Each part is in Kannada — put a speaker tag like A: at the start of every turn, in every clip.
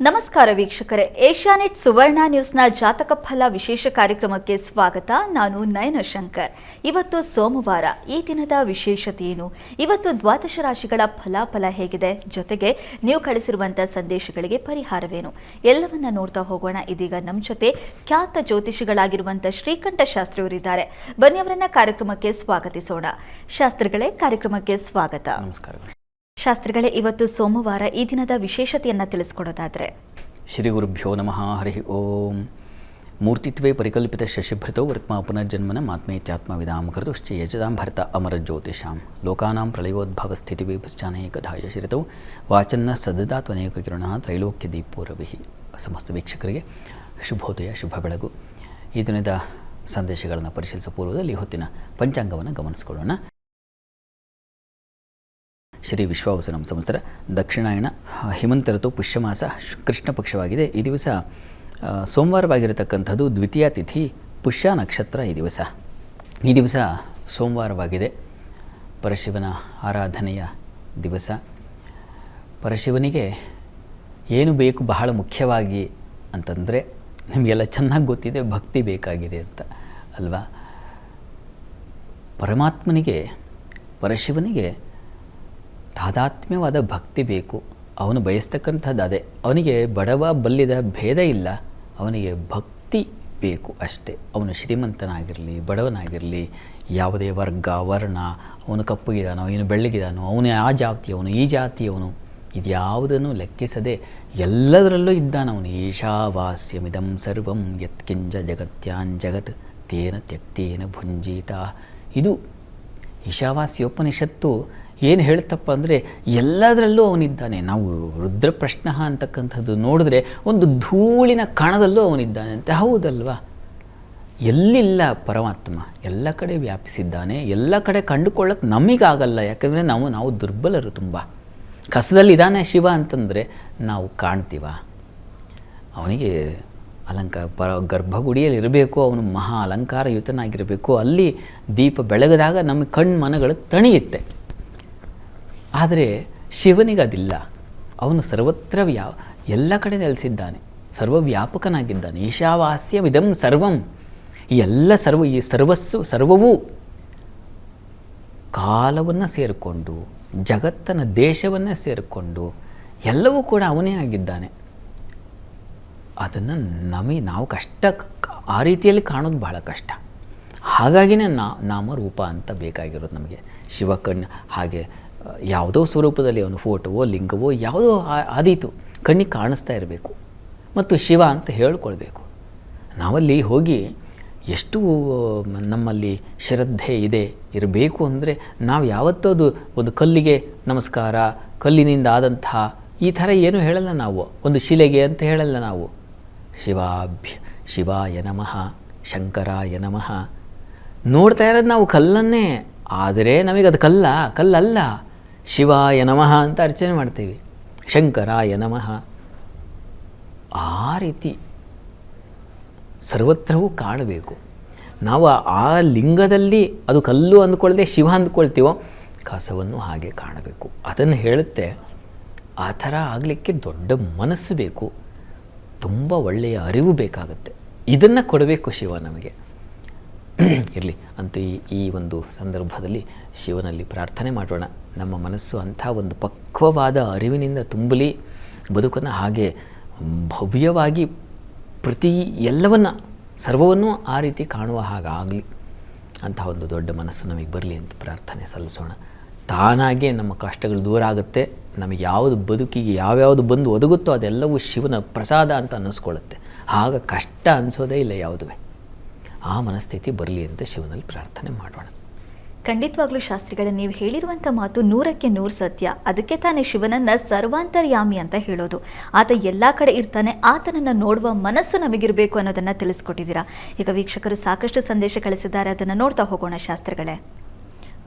A: ನಮಸ್ಕಾರ ವೀಕ್ಷಕರೇ, ಏಷ್ಯಾನೆಟ್ ಸುವರ್ಣ ನ್ಯೂಸ್ನ ಜಾತಕ ಫಲ ವಿಶೇಷ ಕಾರ್ಯಕ್ರಮಕ್ಕೆ ಸ್ವಾಗತ. ನಾನು ನಯನ ಶಂಕರ್. ಇವತ್ತು ಸೋಮವಾರ. ಈ ದಿನದ ವಿಶೇಷತೆ ಏನು, ಇವತ್ತು ದ್ವಾದಶ ರಾಶಿಗಳ ಫಲಾಫಲ ಹೇಗಿದೆ, ಜೊತೆಗೆ ನೀವು ಕಳಿಸಿರುವಂತಹ ಸಂದೇಶಗಳಿಗೆ ಪರಿಹಾರವೇನು, ಎಲ್ಲವನ್ನ ನೋಡ್ತಾ ಹೋಗೋಣ. ಇದೀಗ ನಮ್ಮ ಜೊತೆ ಖ್ಯಾತ ಜ್ಯೋತಿಷಿಗಳಾಗಿರುವಂತಹ ಶ್ರೀಕಂಠ ಶಾಸ್ತ್ರಿಯವರಿದ್ದಾರೆ. ಬನ್ನಿ ಅವರನ್ನ ಕಾರ್ಯಕ್ರಮಕ್ಕೆ ಸ್ವಾಗತಿಸೋಣ. ಶಾಸ್ತ್ರಿಗಳೇ, ಕಾರ್ಯಕ್ರಮಕ್ಕೆ ಸ್ವಾಗತ.
B: ನಮಸ್ಕಾರ
A: ಶಾಸ್ತ್ರಿಗಳೇ, ಇವತ್ತು ಸೋಮವಾರ. ಈ ದಿನದ ವಿಶೇಷತೆಯನ್ನು ತಿಳಿಸ್ಕೊಡೋದಾದರೆ.
B: ಶ್ರೀ ಗುರುಭ್ಯೋ ನಮಃ. ಹರಿ ಓಂ. ಮೂರ್ತಿತ್ವೇ ಪರಿಕಲ್ಪಿತ ಶಶಿಭೃತೋ ವರ್ತ್ಮ ಪುನರ್ಜನ್ಮನ ಮಾತ್ಮೇತ್ಯಾತ್ಮವಿದಾಂ ಕೃತುಶ್ಚ ಯಜದಾಂ ಭರ್ತ ಅಮರ ಜ್ಯೋತಿಷಾಂ ಲೋಕಾನಾಂ ಪ್ರಳಯೋದ್ಭವ ಸ್ಥಿತಿ ವಿಭಶ್ಚಾನೇಕಧಾಯ ಶಿರತೌ ವಾಚನ್ನ ಸದದಾತ್ವನೇಕ ಕಿರಣ ತ್ರೈಲೋಕ್ಯ ದೀಪೋರವಿಃ. ಸಮಸ್ತ ವೀಕ್ಷಕರಿಗೆ ಶುಭೋದಯ, ಶುಭ ಬೆಳಗು. ಈ ದಿನದ ಸಂದೇಶಗಳನ್ನು ಪರಿಶೀಲಿಸುವ ಪೂರ್ವದಲ್ಲಿ ಹೊತ್ತಿನ ಪಂಚಾಂಗವನ್ನು ಗಮನಿಸಿಕೊಳ್ಳೋಣ. ಶ್ರೀ ವಿಶ್ವಾವಸು ಸಂವತ್ಸರ ದಕ್ಷಿಣಾಯಣ ಹೇಮಂತ ಋತು ಪುಷ್ಯಮಾಸ ಕೃಷ್ಣ ಪಕ್ಷವಾಗಿದೆ. ಈ ದಿವಸ ಸೋಮವಾರವಾಗಿರತಕ್ಕಂಥದ್ದು ದ್ವಿತೀಯ ತಿಥಿ, ಪುಷ್ಯ ನಕ್ಷತ್ರ. ಈ ದಿವಸ ಸೋಮವಾರವಾಗಿದೆ. ಪರಶಿವನ ಆರಾಧನೆಯ ದಿವಸ. ಪರಶಿವನಿಗೆ ಏನು ಬೇಕು ಬಹಳ ಮುಖ್ಯವಾಗಿ ಅಂತಂದರೆ, ನಿಮಗೆಲ್ಲ ಚೆನ್ನಾಗಿ ಗೊತ್ತಿದೆ, ಭಕ್ತಿ ಬೇಕಾಗಿದೆ ಅಂತ ಅಲ್ವಾ. ಪರಮಾತ್ಮನಿಗೆ, ಪರಶಿವನಿಗೆ ತಾದಾತ್ಮ್ಯವಾದ ಭಕ್ತಿ ಬೇಕು. ಅವನು ಬಯಸ್ತಕ್ಕಂಥದ್ದು ಅದೇ. ಅವನಿಗೆ ಬಡವ ಬಲ್ಲಿದ ಭೇದ ಇಲ್ಲ, ಅವನಿಗೆ ಭಕ್ತಿ ಬೇಕು ಅಷ್ಟೇ. ಅವನು ಶ್ರೀಮಂತನಾಗಿರಲಿ ಬಡವನಾಗಿರಲಿ, ಯಾವುದೇ ವರ್ಗ ವರ್ಣ, ಅವನು ಕಪ್ಪಗಿದಾನೋ ಅವನು ಬೆಳ್ಳಗಿದಾನೋ, ಅವನು ಆ ಜಾತಿಯವನು ಈ ಜಾತಿಯವನು, ಇದ್ಯಾವುದನ್ನು ಲೆಕ್ಕಿಸದೆ ಎಲ್ಲದರಲ್ಲೂ ಇದ್ದಾನವನು. ಈಶಾವಾಸ್ಯಮಿದಂ ಸರ್ವಂ ಯತ್ಕಿಂಚ ಜಗತ್ಯಾನ್ ಜಗತ್ ತೇನ ತ್ಯಕ್ತೇನ ಭುಂಜೀತ. ಇದು ಈಶಾವಾಸ್ಯೋಪನಿಷತ್ತು ಏನು ಹೇಳ್ತಪ್ಪ ಅಂದರೆ, ಎಲ್ಲದರಲ್ಲೂ ಅವನಿದ್ದಾನೆ. ನಾವು ರುದ್ರ ಪ್ರಶ್ನ ಅಂತಕ್ಕಂಥದ್ದು ನೋಡಿದ್ರೆ ಒಂದು ಧೂಳಿನ ಕಣದಲ್ಲೂ ಅವನಿದ್ದಾನೆ ಅಂತ. ಹೌದಲ್ವಾ? ಎಲ್ಲಿಲ್ಲ ಪರಮಾತ್ಮ, ಎಲ್ಲ ಕಡೆ ವ್ಯಾಪಿಸಿದ್ದಾನೆ. ಎಲ್ಲ ಕಡೆ ಕಂಡುಕೊಳ್ಳೋಕೆ ನಮಗಾಗಲ್ಲ, ಯಾಕಂದರೆ ನಾವು ದುರ್ಬಲರು ತುಂಬ. ಕಸದಲ್ಲಿದ್ದಾನೆ ಶಿವ ಅಂತಂದರೆ ನಾವು ಕಾಣ್ತೀವ. ಅವನಿಗೆ ಗರ್ಭಗುಡಿಯಲ್ಲಿ ಇರಬೇಕು, ಅವನು ಮಹಾ ಅಲಂಕಾರಯುತನಾಗಿರಬೇಕು. ಅಲ್ಲಿ ದೀಪ ಬೆಳಗದಾಗ ನಮ್ಮ ಮನಗಳು ತಣಿಯುತ್ತೆ. ಆದರೆ ಶಿವನಿಗೆ ಅದಿಲ್ಲ. ಅವನು ಸರ್ವತ್ರ ಎಲ್ಲ ಕಡೆ ನೆಲೆಸಿದ್ದಾನೆ, ಸರ್ವವ್ಯಾಪಕನಾಗಿದ್ದಾನೆ. ಈಶಾವಾಸ್ಯಮಿದಂ ಸರ್ವಂ, ಈ ಸರ್ವವೂ ಕಾಲವನ್ನು ಸೇರಿಕೊಂಡು, ಜಗತ್ತನ ದೇಶವನ್ನು ಸೇರಿಕೊಂಡು ಎಲ್ಲವೂ ಕೂಡ ಅವನೇ ಆಗಿದ್ದಾನೆ. ಅದನ್ನು ನಾವು ಕಷ್ಟ, ಆ ರೀತಿಯಲ್ಲಿ ಕಾಣೋದು ಬಹಳ ಕಷ್ಟ. ಹಾಗಾಗಿನೇ ನಾಮರೂಪ ಅಂತ ಬೇಕಾಗಿರೋದು ನಮಗೆ. ಶಿವಕಣ್ಣು ಹಾಗೆ ಯಾವುದೋ ಸ್ವರೂಪದಲ್ಲಿ ಅವನು ಫೋಟೋವೋ ಲಿಂಗವೋ ಯಾವುದೋ ಆದೀತು ಕಣ್ಣಿಗೆ ಕಾಣಿಸ್ತಾ ಇರಬೇಕು ಮತ್ತು ಶಿವ ಅಂತ ಹೇಳ್ಕೊಳ್ಬೇಕು. ನಾವಲ್ಲಿ ಹೋಗಿ ಎಷ್ಟು ನಮ್ಮಲ್ಲಿ ಶ್ರದ್ಧೆ ಇರಬೇಕು ಅಂದರೆ, ನಾವು ಯಾವತ್ತೂ ಒಂದು ಕಲ್ಲಿಗೆ ನಮಸ್ಕಾರ, ಕಲ್ಲಿನಿಂದ ಆದಂತಹ ಈ ಥರ ಏನೂ ಹೇಳಲ್ಲ ನಾವು. ಒಂದು ಶಿಲೆಗೆ ಅಂತ ಹೇಳಲ್ಲ ನಾವು. ಶಿವಾಯ ನಮಃ, ಶಂಕರಾಯ ನಮಃ ನೋಡ್ತಾ ಇರೋದು ನಾವು ಕಲ್ಲನ್ನೇ. ಆದರೆ ನಮಗೆ ಅದು ಕಲ್ಲಲ್ಲ. ಶಿವಾಯ ನಮಃ ಅಂತ ಅರ್ಚನೆ ಮಾಡ್ತೀವಿ, ಶಂಕರಾಯ ನಮಃ. ಆ ರೀತಿ ಸರ್ವತ್ರವೂ ಕಾಣಬೇಕು ನಾವು. ಆ ಲಿಂಗದಲ್ಲಿ ಅದು ಕಲ್ಲು ಅಂದ್ಕೊಳ್ಳದೆ ಶಿವ ಅಂದ್ಕೊಳ್ತೀವೋ, ಕಸವನ್ನು ಹಾಗೆ ಕಾಣಬೇಕು. ಅದನ್ನು ಹೇಳುತ್ತೆ. ಆ ಥರ ಆಗಲಿಕ್ಕೆ ದೊಡ್ಡ ಮನಸ್ಸು ಬೇಕು, ತುಂಬ ಒಳ್ಳೆಯ ಅರಿವು ಬೇಕಾಗುತ್ತೆ. ಇದನ್ನು ಕೊಡಬೇಕು ಶಿವ ನಮಗೆ. ಇರಲಿ, ಅಂತೂ ಈ ಒಂದು ಸಂದರ್ಭದಲ್ಲಿ ಶಿವನಲ್ಲಿ ಪ್ರಾರ್ಥನೆ ಮಾಡೋಣ. ನಮ್ಮ ಮನಸ್ಸು ಅಂಥ ಒಂದು ಪಕ್ವವಾದ ಅರಿವಿನಿಂದ ತುಂಬಲಿ, ಬದುಕನ್ನು ಹಾಗೆ ಭವ್ಯವಾಗಿ ಎಲ್ಲವನ್ನು ಸರ್ವವನ್ನು ಆ ರೀತಿ ಕಾಣುವ ಹಾಗಾಗಲಿ, ಅಂಥ ಒಂದು ದೊಡ್ಡ ಮನಸ್ಸು ನಮಗೆ ಬರಲಿ ಅಂತ ಪ್ರಾರ್ಥನೆ ಸಲ್ಲಿಸೋಣ. ತಾನಾಗೇ ನಮ್ಮ ಕಷ್ಟಗಳು ದೂರ ಆಗುತ್ತೆ. ನಮಗೆ ಯಾವುದು ಬದುಕಿಗೆ ಯಾವ್ಯಾವುದು ಬಂದು ಒದಗುತ್ತೋ ಅದೆಲ್ಲವೂ ಶಿವನ ಪ್ರಸಾದ ಅಂತ ಅನ್ನಿಸ್ಕೊಳ್ಳುತ್ತೆ. ಆಗ ಕಷ್ಟ ಅನಿಸೋದೇ ಇಲ್ಲ ಯಾವುದುವೆ. ಆ ಮನಸ್ಥಿತಿ ಬರಲಿ ಅಂತ ಶಿವನಲ್ಲಿ ಪ್ರಾರ್ಥನೆ ಮಾಡೋಣ.
A: ಖಂಡಿತವಾಗ್ಲೂ ಶಾಸ್ತ್ರಿಗಳೇ, ನೀವು ಹೇಳಿರುವಂಥ ಮಾತು 100ಕ್ಕೆ 100 ಸತ್ಯ. ಅದಕ್ಕೆ ತಾನೇ ಶಿವನನ್ನು ಸರ್ವಾಂತರ್ಯಾಮಿ ಅಂತ ಹೇಳೋದು. ಆತ ಎಲ್ಲ ಕಡೆ ಇರ್ತಾನೆ, ಆತನನ್ನು ನೋಡುವ ಮನಸ್ಸು ನಮಗಿರಬೇಕು ಅನ್ನೋದನ್ನು ತಿಳಿಸ್ಕೊಟ್ಟಿದ್ದೀರಾ. ಈಗ ವೀಕ್ಷಕರು ಸಾಕಷ್ಟು ಸಂದೇಶ ಕಳಿಸಿದ್ದಾರೆ, ಅದನ್ನು ನೋಡ್ತಾ ಹೋಗೋಣ ಶಾಸ್ತ್ರಿಗಳೇ.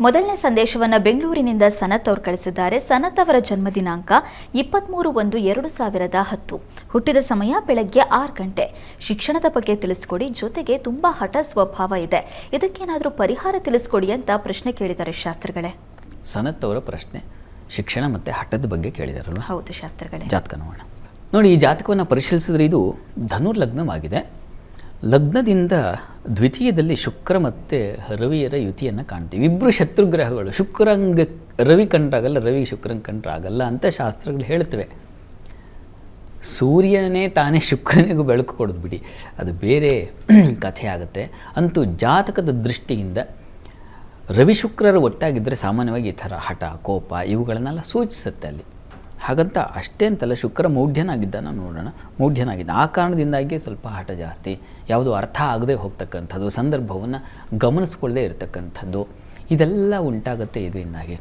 A: ಮೊದಲನೇ ಸಂದೇಶವನ್ನು ಬೆಂಗಳೂರಿನಿಂದ ಸನತ್ ಅವರು ಕಳಿಸಿದ್ದಾರೆ. ಸನತ್ ಅವರ ಜನ್ಮ ದಿನಾಂಕ 23/1/2010. ಹುಟ್ಟಿದ ಸಮಯ ಬೆಳಗ್ಗೆ 6 ಗಂಟೆ. ಶಿಕ್ಷಣದ ಬಗ್ಗೆ ತಿಳಿಸ್ಕೊಡಿ, ಜೊತೆಗೆ ತುಂಬ ಹಠ ಸ್ವಭಾವ ಇದೆ, ಇದಕ್ಕೇನಾದರೂ ಪರಿಹಾರ ತಿಳಿಸ್ಕೊಡಿ ಅಂತ ಪ್ರಶ್ನೆ ಕೇಳಿದ್ದಾರೆ ಶಾಸ್ತ್ರಿಗಳೇ.
B: ಸನತ್ ಅವರ ಪ್ರಶ್ನೆ ಶಿಕ್ಷಣ ಮತ್ತು ಹಠದ ಬಗ್ಗೆ ಕೇಳಿದಾರಲ್ವ?
A: ಹೌದು ಶಾಸ್ತ್ರಿಗಳೇ.
B: ಜಾತಕ ನೋಡೋಣ. ನೋಡಿ, ಈ ಜಾತಕವನ್ನು ಪರಿಶೀಲಿಸಿದ್ರೆ ಇದು ಧನುರ್ಲಗ್ನವಾಗಿದೆ. ಲಗ್ನದಿಂದ ದ್ವಿತೀಯದಲ್ಲಿ ಶುಕ್ರ ಮತ್ತು ರವಿಯರ ಯುತಿಯನ್ನು ಕಾಣ್ತೀವಿ. ಇಬ್ಬರು ಶತ್ರುಗ್ರಹಗಳು. ಶುಕ್ರಂಗ ರವಿ ಕಂಡ್ರಾಗಲ್ಲ, ರವಿ ಶುಕ್ರನ್ ಕಂಡ್ರಾಗಲ್ಲ ಅಂತ ಶಾಸ್ತ್ರಗಳು ಹೇಳ್ತವೆ. ಸೂರ್ಯನೇ ತಾನೇ ಶುಕ್ರನಿಗೂ ಬೆಳಕು ಕೊಡೋದು ಬಿಡಿ, ಅದು ಬೇರೆ ಕಥೆ ಆಗುತ್ತೆ. ಅಂತೂ ಜಾತಕದ ದೃಷ್ಟಿಯಿಂದ ರವಿ ಶುಕ್ರರು ಒಟ್ಟಾಗಿದ್ದರೆ ಸಾಮಾನ್ಯವಾಗಿ ಈ ಥರ ಹಠ, ಕೋಪ ಇವುಗಳನ್ನೆಲ್ಲ ಸೂಚಿಸುತ್ತೆ ಅಲ್ಲಿ. ಹಾಗಂತ ಅಷ್ಟೇ ಅಂತಲ್ಲ, ಶುಕ್ರ ಮೌಢ್ಯನಾಗಿದ್ದಾನ ನೋಡೋಣ. ಮೌಢ್ಯನಾಗಿದ್ದ ಆ ಕಾರಣದಿಂದಾಗಿ ಸ್ವಲ್ಪ ಹಠ ಜಾಸ್ತಿ, ಯಾವುದೋ ಅರ್ಥ ಆಗದೆ ಹೋಗ್ತಕ್ಕಂಥದ್ದು, ಸಂದರ್ಭವನ್ನು ಗಮನಿಸ್ಕೊಳ್ಳದೆ ಇರತಕ್ಕಂಥದ್ದು, ಇದೆಲ್ಲ ಉಂಟಾಗುತ್ತೆ ಇದರಿಂದಾಗಿ.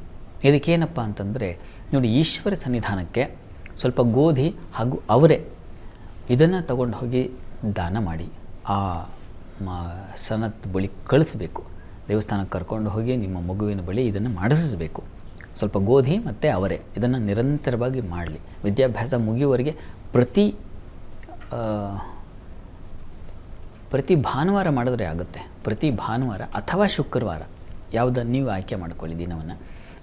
B: ಇದಕ್ಕೇನಪ್ಪ ಅಂತಂದರೆ ನೋಡಿ, ಈಶ್ವರ ಸನ್ನಿಧಾನಕ್ಕೆ ಸ್ವಲ್ಪ ಗೋಧಿ ಹಾಗೂ ಅವರೆ ಇದನ್ನು ತಗೊಂಡು ಹೋಗಿ ದಾನ ಮಾಡಿ ಆ ಸನತ್ ಬಳಿ ಕಳಿಸ್ಬೇಕು. ದೇವಸ್ಥಾನಕ್ಕೆ ಕರ್ಕೊಂಡು ಹೋಗಿ ನಿಮ್ಮ ಮಗುವಿನ ಬಳಿ ಇದನ್ನು ಮಾಡಿಸಬೇಕು. ಸ್ವಲ್ಪ ಗೋಧಿ ಮತ್ತು ಅವರೆ ಇದನ್ನು ನಿರಂತರವಾಗಿ ಮಾಡಲಿ. ವಿದ್ಯಾಭ್ಯಾಸ ಮುಗಿಯುವವರೆಗೆ ಪ್ರತಿ ಭಾನುವಾರ ಮಾಡಿದ್ರೆ ಆಗುತ್ತೆ. ಪ್ರತಿ ಭಾನುವಾರ ಅಥವಾ ಶುಕ್ರವಾರ ಯಾವುದನ್ನು ನೀವು ಆಯ್ಕೆ ಮಾಡ್ಕೊಳ್ಳಿ ದಿನವನ್ನು.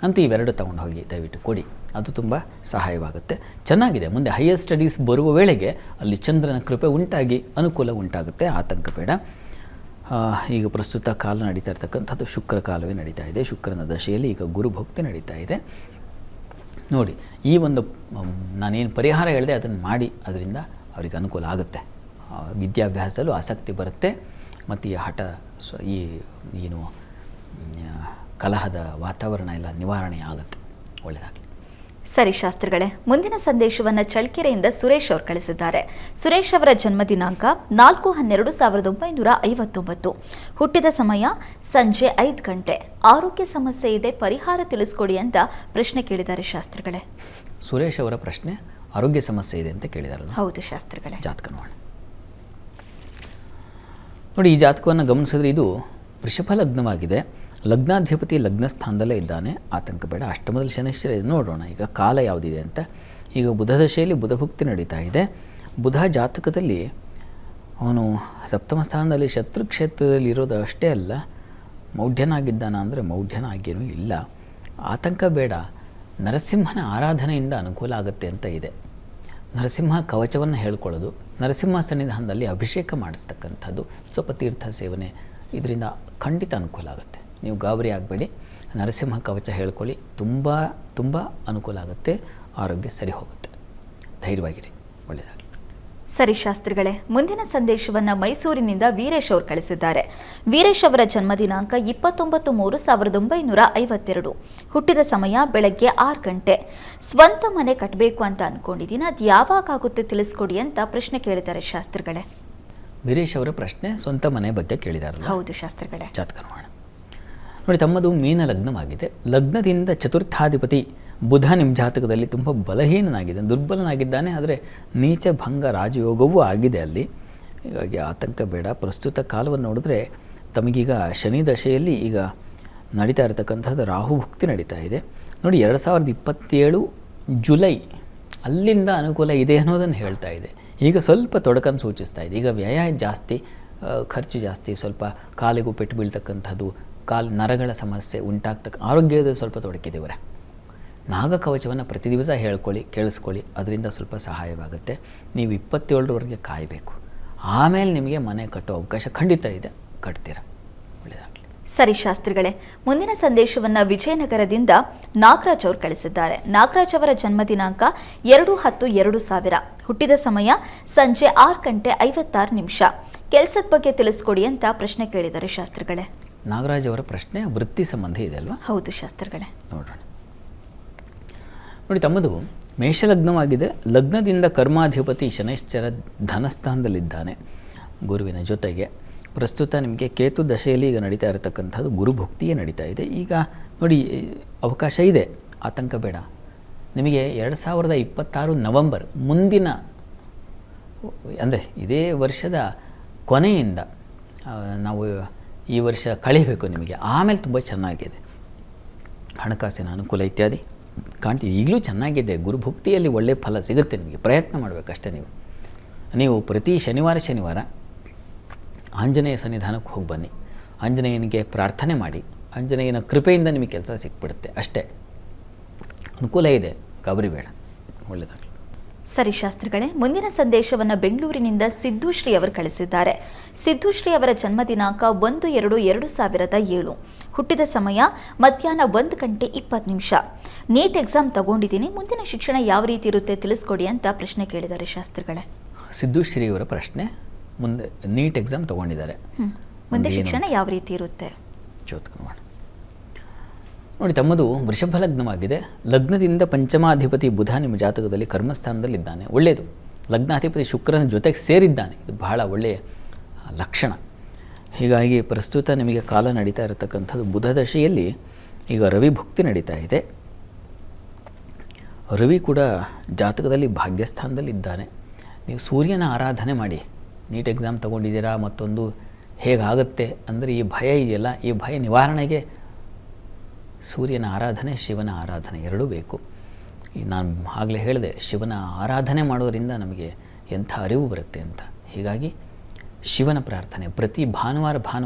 B: ಅಂತೂ ಇವೆರಡು ತೊಗೊಂಡು ಹೋಗಿ ದಯವಿಟ್ಟು ಕೊಡಿ, ಅದು ತುಂಬ ಸಹಾಯವಾಗುತ್ತೆ. ಚೆನ್ನಾಗಿದೆ. ಮುಂದೆ ಹೈಯರ್ ಸ್ಟಡೀಸ್ ಬರುವ ವೇಳೆಗೆ ಅಲ್ಲಿ ಚಂದ್ರನ ಕೃಪೆ ಉಂಟಾಗಿ ಅನುಕೂಲ ಉಂಟಾಗುತ್ತೆ, ಆತಂಕ ಬೇಡ. ಈಗ ಪ್ರಸ್ತುತ ಕಾಲ ನಡೀತಾ ಇರ್ತಕ್ಕಂಥದ್ದು ಶುಕ್ರ ಕಾಲವೇ ನಡೀತಾ ಇದೆ. ಶುಕ್ರನ ದಶೆಯಲ್ಲಿ ಈಗ ಗುರುಭಕ್ತಿ ನಡೀತಾ ಇದೆ. ನೋಡಿ, ಈ ಒಂದು ನಾನೇನು ಪರಿಹಾರ ಹೇಳಿದೆ ಅದನ್ನು ಮಾಡಿ, ಅದರಿಂದ ಅವರಿಗೆ ಅನುಕೂಲ ಆಗುತ್ತೆ. ವಿದ್ಯಾಭ್ಯಾಸದಲ್ಲೂ ಆಸಕ್ತಿ ಬರುತ್ತೆ ಮತ್ತು ಈ ಹಠ ಈ ಏನು ಕಲಹದ ವಾತಾವರಣ ಎಲ್ಲ ನಿವಾರಣೆ ಆಗುತ್ತೆ. ಒಳ್ಳೆಯದಾಗಲಿ.
A: ಸರಿ ಶಾಸ್ತ್ರಿಗಳೇ, ಮುಂದಿನ ಸಂದೇಶವನ್ನು ಚಳ್ಳಕೆರೆಯಿಂದ ಸುರೇಶ್ ಅವರು ಕಳಿಸಿದ್ದಾರೆ. ಸುರೇಶ್ ಅವರ ಜನ್ಮ ದಿನಾಂಕ 4/12/1959. ಹುಟ್ಟಿದ ಸಮಯ ಸಂಜೆ 5 ಗಂಟೆ. ಆರೋಗ್ಯ ಸಮಸ್ಯೆ ಇದೆ, ಪರಿಹಾರ ತಿಳಿಸ್ಕೊಡಿ ಅಂತ ಪ್ರಶ್ನೆ ಕೇಳಿದ್ದಾರೆ ಶಾಸ್ತ್ರಿಗಳೇ.
B: ಸುರೇಶ್ ಅವರ ಪ್ರಶ್ನೆ ಆರೋಗ್ಯ ಸಮಸ್ಯೆ ಇದೆ ಅಂತ ಕೇಳಿದಾರಲ್ಲ?
A: ಹೌದು ಶಾಸ್ತ್ರಿಗಳೇ.
B: ಜಾತಕ ನೋಡೋಣ. ನೋಡಿ, ಈ ಜಾತಕವನ್ನು ಗಮನಿಸಿದ್ರೆ ಇದು ವೃಷಭ ಲಗ್ನವಾಗಿದೆ. ಲಗ್ನಾಧಿಪತಿ ಲಗ್ನ ಸ್ಥಾನದಲ್ಲೇ ಇದ್ದಾನೆ, ಆತಂಕ ಬೇಡ. ಅಷ್ಟಮದಲ್ಲಿ ಶನೈಶ್ವರ ಇದೆ. ನೋಡೋಣ ಈಗ ಕಾಲ ಯಾವುದಿದೆ ಅಂತ. ಈಗ ಬುಧ ದಶೆಯಲ್ಲಿ ಬುಧಭುಕ್ತಿ ನಡೀತಾ ಇದೆ. ಬುಧ ಜಾತಕದಲ್ಲಿ ಅವನು ಸಪ್ತಮ ಸ್ಥಾನದಲ್ಲಿ ಶತ್ರು ಕ್ಷೇತ್ರದಲ್ಲಿ ಇರೋದು ಅಷ್ಟೇ ಅಲ್ಲ, ಮೌಢ್ಯನಾಗಿದ್ದಾನ ಅಂದರೆ ಮೌಢ್ಯನಾಗೇನೂ ಇಲ್ಲ. ಆತಂಕ ಬೇಡ. ನರಸಿಂಹನ ಆರಾಧನೆಯಿಂದ ಅನುಕೂಲ ಆಗುತ್ತೆ ಅಂತ ಇದೆ. ನರಸಿಂಹ ಕವಚವನ್ನು ಹೇಳ್ಕೊಳ್ಳೋದು, ನರಸಿಂಹ ಸನ್ನಿಧಾನದಲ್ಲಿ ಅಭಿಷೇಕ ಮಾಡಿಸ್ತಕ್ಕಂಥದ್ದು, ಸ್ವಲ್ಪ ತೀರ್ಥ ಸೇವನೆ, ಇದರಿಂದ ಖಂಡಿತ ಅನುಕೂಲ ಆಗುತ್ತೆ. ನೀವು ಗಾಬರಿ ಆಗಬೇಡಿ. ನರಸಿಂಹ ಕವಚ ಹೇಳ್ಕೊಳ್ಳಿ, ತುಂಬ ತುಂಬ ಅನುಕೂಲ ಆಗುತ್ತೆ. ಆರೋಗ್ಯ ಸರಿ ಹೋಗುತ್ತೆ. ಧೈರ್ಯವಾಗಿರಿ. ಒಳ್ಳೆಯದಾಗಲಿ.
A: ಸರಿ ಶಾಸ್ತ್ರಿಗಳೇ, ಮುಂದಿನ ಸಂದೇಶವನ್ನು ಮೈಸೂರಿನಿಂದ ವೀರೇಶ್ ಅವರು ಕಳಿಸಿದ್ದಾರೆ. ವೀರೇಶ್ ಅವರ ಜನ್ಮ ದಿನಾಂಕ 29/3/1952. ಹುಟ್ಟಿದ ಸಮಯ ಬೆಳಗ್ಗೆ 6 ಗಂಟೆ. ಸ್ವಂತ ಮನೆ ಕಟ್ಟಬೇಕು ಅಂತ ಅಂದ್ಕೊಂಡಿದ್ದೀನಿ, ಅದು ಯಾವಾಗ ಆಗುತ್ತೆ ತಿಳಿಸ್ಕೊಡಿ ಅಂತ ಪ್ರಶ್ನೆ ಕೇಳಿದ್ದಾರೆ ಶಾಸ್ತ್ರಿಗಳೇ.
B: ವೀರೇಶ್ ಅವರ ಪ್ರಶ್ನೆ ಸ್ವಂತ ಮನೆ ಬಗ್ಗೆ ಕೇಳಿದಾರಲ್ಲ?
A: ಹೌದು ಶಾಸ್ತ್ರಿಗಳೇ.
B: ಜಾತಕ ನೋಡೋಣ. ನೋಡಿ, ತಮ್ಮದು ಮೀನ ಲಗ್ನವಾಗಿದೆ. ಲಗ್ನದಿಂದ ಚತುರ್ಥಾಧಿಪತಿ ಬುಧ ನಿಮ್ಮ ಜಾತಕದಲ್ಲಿ ತುಂಬ ಬಲಹೀನನಾಗಿದೆ, ದುರ್ಬಲನಾಗಿದ್ದಾನೆ. ಆದರೆ ನೀಚ ಭಂಗ ರಾಜಯೋಗವೂ ಆಗಿದೆ ಅಲ್ಲಿ. ಹೀಗಾಗಿ ಆತಂಕ ಬೇಡ. ಪ್ರಸ್ತುತ ಕಾಲವನ್ನು ನೋಡಿದ್ರೆ ತಮಗೀಗ ಶನಿ ದಶೆಯಲ್ಲಿ ಈಗ ನಡೀತಾ ಇರತಕ್ಕಂಥದ್ದು ರಾಹುಭುಕ್ತಿ ನಡೀತಾ ಇದೆ. ನೋಡಿ, 2027 ಜುಲೈ ಅಲ್ಲಿಂದ ಅನುಕೂಲ ಇದೆ ಅನ್ನೋದನ್ನು ಹೇಳ್ತಾ ಇದೆ. ಈಗ ಸ್ವಲ್ಪ ತೊಡಕನ್ನು ಸೂಚಿಸ್ತಾ ಇದೆ. ಈಗ ವ್ಯಯ ಜಾಸ್ತಿ, ಖರ್ಚು ಜಾಸ್ತಿ, ಸ್ವಲ್ಪ ಕಾಲಿಗೂ ಪೆಟ್ಟು ಬೀಳ್ತಕ್ಕಂಥದ್ದು, ನರಗಳ ಸಮಸ್ಯೆ ಉಂಟಾಗ್ತಕ್ಕ, ಆರೋಗ್ಯದ ಸ್ವಲ್ಪ ತೊಡಕಿದೇವರೆ. ನಾಗಕವಚವನ್ನು ಪ್ರತಿ ದಿವಸ ಹೇಳ್ಕೊಳ್ಳಿ, ಕೇಳಿಸ್ಕೊಳ್ಳಿ, ಅದರಿಂದ ಸ್ವಲ್ಪ ಸಹಾಯವಾಗುತ್ತೆ. ನೀವು 27ರವರೆಗೆ ಕಾಯಬೇಕು. ಆಮೇಲೆ ನಿಮಗೆ ಮನೆ ಕಟ್ಟೋ ಅವಕಾಶ ಖಂಡಿತ ಇದೆ, ಕಟ್ತೀರ. ಒಳ್ಳೆಯದಾಗಲಿ.
A: ಸರಿ ಶಾಸ್ತ್ರಿಗಳೇ, ಮುಂದಿನ ಸಂದೇಶವನ್ನು ವಿಜಯನಗರದಿಂದ ನಾಗರಾಜ್ ಅವರು ಕಳಿಸಿದ್ದಾರೆ. ನಾಗರಾಜ್ ಅವರ ಜನ್ಮ ದಿನಾಂಕ 2/10/2000. ಹುಟ್ಟಿದ ಸಮಯ ಸಂಜೆ 6 ಗಂಟೆ 56 ನಿಮಿಷ. ಕೆಲಸದ ಬಗ್ಗೆ ತಿಳಿಸ್ಕೊಡಿ ಅಂತ ಪ್ರಶ್ನೆ ಕೇಳಿದ್ದಾರೆ ಶಾಸ್ತ್ರಿಗಳೇ.
B: ನಾಗರಾಜ್ ಅವರ ಪ್ರಶ್ನೆ ವೃತ್ತಿ ಸಂಬಂಧ ಇದೆ ಅಲ್ವಾ?
A: ಹೌದು ಶಾಸ್ತ್ರಿಗಳೇ.
B: ನೋಡೋಣ. ನೋಡಿ, ತಮ್ಮದು ಮೇಷಲಗ್ನವಾಗಿದೆ. ಲಗ್ನದಿಂದ ಕರ್ಮಾಧಿಪತಿ ಶನೈಶ್ಚರ ಧನಸ್ಥಾನದಲ್ಲಿದ್ದಾನೆ ಗುರುವಿನ ಜೊತೆಗೆ. ಪ್ರಸ್ತುತ ನಿಮಗೆ ಕೇತು ದಶೆಯಲ್ಲಿ ಈಗ ನಡೀತಾ ಇರತಕ್ಕಂಥದ್ದು ಗುರುಭುಕ್ತಿಯೇ ನಡೀತಾ ಇದೆ. ಈಗ ನೋಡಿ, ಅವಕಾಶ ಇದೆ, ಆತಂಕ ಬೇಡ. ನಿಮಗೆ 2026 ನವಂಬರ್ ಮುಂದಿನ ಅಂದರೆ ಇದೇ ವರ್ಷದ ಕೊನೆಯಿಂದ ನಾವು ಈ ವರ್ಷ ಕಳಿಬೇಕು ನಿಮಗೆ. ಆಮೇಲೆ ತುಂಬ ಚೆನ್ನಾಗಿದೆ, ಹಣಕಾಸಿನ ಅನುಕೂಲ ಇತ್ಯಾದಿ ಕಾಣ್ತೀವಿ. ಈಗಲೂ ಚೆನ್ನಾಗಿದೆ. ಗುರುಭುಕ್ತಿಯಲ್ಲಿ ಒಳ್ಳೆಯ ಫಲ ಸಿಗುತ್ತೆ ನಿಮಗೆ. ಪ್ರಯತ್ನ ಮಾಡಬೇಕಷ್ಟೇ. ನೀವು ಪ್ರತಿ ಶನಿವಾರ ಆಂಜನೇಯ ಸನ್ನಿಧಾನಕ್ಕೆ ಹೋಗಿ ಬನ್ನಿ. ಆಂಜನೇಯನಿಗೆ ಪ್ರಾರ್ಥನೆ ಮಾಡಿ, ಆಂಜನೇಯನ ಕೃಪೆಯಿಂದ ನಿಮಗೆ ಕೆಲಸ ಸಿಕ್ಬಿಡುತ್ತೆ ಅಷ್ಟೇ. ಅನುಕೂಲ ಇದೆ, ಗಾಬರಿ ಬೇಡ. ಒಳ್ಳೆಯದಾಗಲಿ.
A: ಸರಿ ಶಾಸ್ತ್ರಿಗಳೇ, ಮುಂದಿನ ಸಂದೇಶವನ್ನು ಬೆಂಗಳೂರಿನಿಂದ ಸಿದ್ದುಶ್ರೀ ಅವರು ಕಳಿಸಿದ್ದಾರೆ. ಸಿದ್ದುಶ್ರೀ ಅವರ ಜನ್ಮ ದಿನಾಂಕ 1/2/2007. ಹುಟ್ಟಿದ ಸಮಯ ಮಧ್ಯಾಹ್ನ 1:20. ನೀಟ್ ಎಕ್ಸಾಮ್ ತಗೊಂಡಿದ್ದೀನಿ, ಮುಂದಿನ ಶಿಕ್ಷಣ ಯಾವ ರೀತಿ ಇರುತ್ತೆ ತಿಳಿಸ್ಕೊಡಿ ಅಂತ ಪ್ರಶ್ನೆ ಕೇಳಿದ್ದಾರೆ ಶಾಸ್ತ್ರಿಗಳೇ.
B: ಸಿದ್ದುಶ್ರೀ ಅವರ ಪ್ರಶ್ನೆ, ಮುಂದೆ ನೀಟ್ ಎಕ್ಸಾಮ್ ತಗೊಂಡಿದ್ದಾರೆ,
A: ಮುಂದೆ ಶಿಕ್ಷಣ ಯಾವ ರೀತಿ ಇರುತ್ತೆ
B: ಚೋತ್ಕೊಂಡು ನೋಡಿ. ತಮ್ಮದು ವೃಷಭ ಲಗ್ನವಾಗಿದೆ. ಲಗ್ನದಿಂದ ಪಂಚಮಾಧಿಪತಿ ಬುಧ ನಿಮ್ಮ ಜಾತಕದಲ್ಲಿ ಕರ್ಮಸ್ಥಾನದಲ್ಲಿದ್ದಾನೆ, ಒಳ್ಳೆಯದು. ಲಗ್ನಾಧಿಪತಿ ಶುಕ್ರನ ಜೊತೆಗೆ ಸೇರಿದ್ದಾನೆ, ಇದು ಬಹಳ ಒಳ್ಳೆಯ ಲಕ್ಷಣ. ಹೀಗಾಗಿ ಪ್ರಸ್ತುತ ನಿಮಗೆ ಕಾಲ ನಡೀತಾ ಇರತಕ್ಕಂಥದ್ದು ಬುಧ ದಶೆಯಲ್ಲಿ ಈಗ ರವಿ ಭುಕ್ತಿ ನಡೀತಾ ಇದೆ. ರವಿ ಕೂಡ ಜಾತಕದಲ್ಲಿ ಭಾಗ್ಯಸ್ಥಾನದಲ್ಲಿದ್ದಾನೆ. ನೀವು ಸೂರ್ಯನ ಆರಾಧನೆ ಮಾಡಿ. ನೀಟ್ ಎಕ್ಸಾಮ್ ತೊಗೊಂಡಿದ್ದೀರಾ, ಮತ್ತೊಂದು ಹೇಗಾಗುತ್ತೆ ಅಂದರೆ ಈ ಭಯ ಇದೆಯಲ್ಲ, ಈ ಭಯ ನಿವಾರಣೆಗೆ ಸೂರ್ಯನ ಆರಾಧನೆ, ಶಿವನ ಆರಾಧನೆ ಎರಡೂ ಬೇಕು. ನಾನು ಆಗಲೇ ಹೇಳಿದೆ, ಶಿವನ ಆರಾಧನೆ ಮಾಡೋದರಿಂದ ನಮಗೆ ಎಂಥ ಅರಿವು ಬರುತ್ತೆ ಅಂತ. ಹೀಗಾಗಿ ಶಿವನ ಪ್ರಾರ್ಥನೆ ಪ್ರತಿ ಭಾನುವಾರ